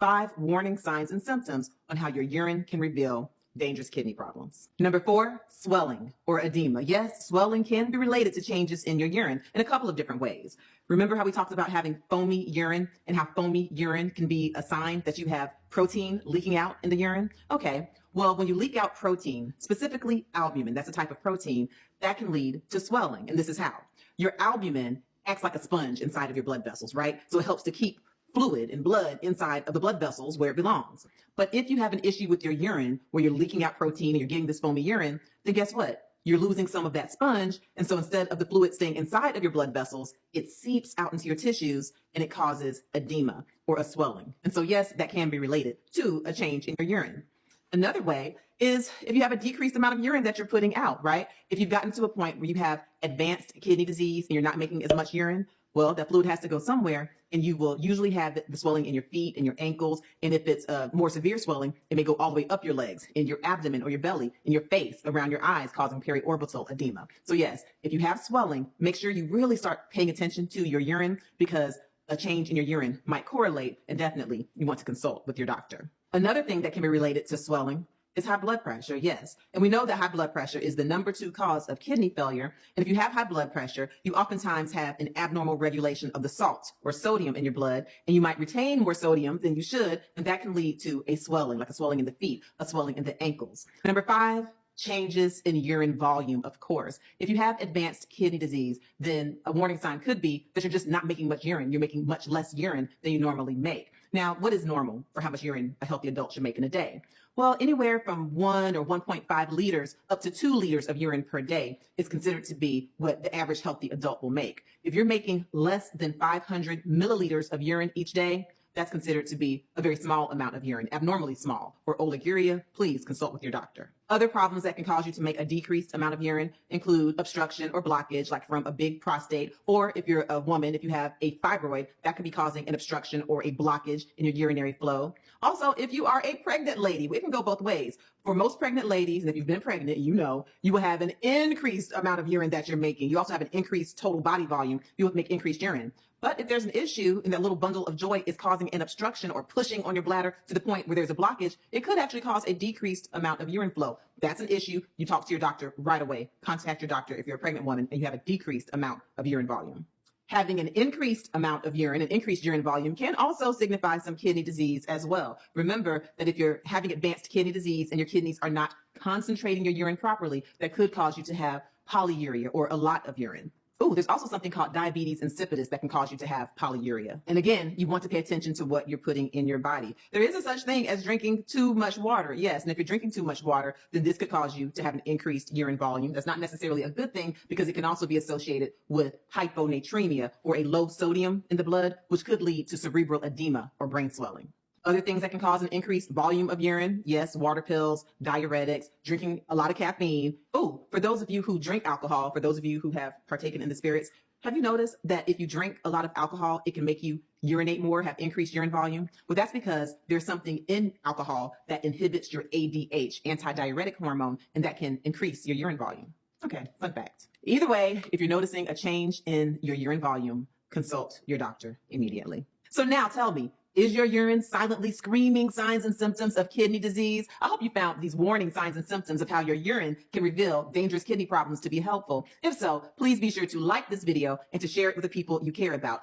5 warning signs and symptoms on how your urine can reveal dangerous kidney problems. Number 4, swelling or edema. Yes, swelling can be related to changes in your urine in a couple of different ways. Remember how we talked about having foamy urine and how foamy urine can be a sign that you have protein leaking out in the urine? Okay, well, when you leak out protein, specifically albumin, that's a type of protein, that can lead to swelling. And this is how. Your albumin acts like a sponge inside of your blood vessels, right? So it helps to keep fluid and blood inside of the blood vessels where it belongs. But if you have an issue with your urine where you're leaking out protein and you're getting this foamy urine, then guess what? You're losing some of that sponge. And so instead of the fluid staying inside of your blood vessels, it seeps out into your tissues and it causes edema or a swelling. And so yes, that can be related to a change in your urine. Another way is if you have a decreased amount of urine that you're putting out, right? If you've gotten to a point where you have advanced kidney disease and you're not making as much urine, well, that fluid has to go somewhere, and you will usually have the swelling in your feet and your ankles. And if it's more severe swelling, it may go all the way up your legs, in your abdomen or your belly, in your face, around your eyes, causing periorbital edema. So yes, if you have swelling, make sure you really start paying attention to your urine, because a change in your urine might correlate, and definitely you want to consult with your doctor. Another thing that can be related to swelling is high blood pressure, yes. And we know that high blood pressure is the number 2 cause of kidney failure. And if you have high blood pressure, you oftentimes have an abnormal regulation of the salt or sodium in your blood, and you might retain more sodium than you should, and that can lead to a swelling, like a swelling in the feet, a swelling in the ankles. Number 5, changes in urine volume, of course. If you have advanced kidney disease, then a warning sign could be that you're just not making much urine. You're making much less urine than you normally make. Now, what is normal for how much urine a healthy adult should make in a day? Well, anywhere from 1 or 1.5 liters up to 2 liters of urine per day is considered to be what the average healthy adult will make. If you're making less than 500 milliliters of urine each day, that's considered to be a very small amount of urine, abnormally small, or oliguria. Please consult with your doctor. Other problems that can cause you to make a decreased amount of urine include obstruction or blockage, like from a big prostate, or if you're a woman, if you have a fibroid, that could be causing an obstruction or a blockage in your urinary flow. Also, if you are a pregnant lady, it can go both ways. For most pregnant ladies, and if you've been pregnant, you know, you will have an increased amount of urine that you're making. You also have an increased total body volume. You will make increased urine. But if there's an issue and that little bundle of joy is causing an obstruction or pushing on your bladder to the point where there's a blockage, it could actually cause a decreased amount of urine flow. That's an issue. You talk to your doctor right away. Contact your doctor if you're a pregnant woman and you have a decreased amount of urine volume. Having an increased amount of urine, an increased urine volume, can also signify some kidney disease as well. Remember that if you're having advanced kidney disease and your kidneys are not concentrating your urine properly, that could cause you to have polyuria or a lot of urine. Oh, there's also something called diabetes insipidus that can cause you to have polyuria. And again, you want to pay attention to what you're putting in your body. There is a such thing as drinking too much water. Yes, and if you're drinking too much water, then this could cause you to have an increased urine volume. That's not necessarily a good thing, because it can also be associated with hyponatremia, or a low sodium in the blood, which could lead to cerebral edema or brain swelling. Other things that can cause an increased volume of urine, yes, water pills, diuretics, drinking a lot of caffeine. Oh, for those of you who drink alcohol, for those of you who have partaken in the spirits, have you noticed that if you drink a lot of alcohol, it can make you urinate more, have increased urine volume? Well, that's because there's something in alcohol that inhibits your ADH, antidiuretic hormone, and that can increase your urine volume. Okay, fun fact. Either way, if you're noticing a change in your urine volume, consult your doctor immediately. So now tell me, is your urine silently screaming signs and symptoms of kidney disease? I hope you found these warning signs and symptoms of how your urine can reveal dangerous kidney problems to be helpful. If so, please be sure to like this video and to share it with the people you care about.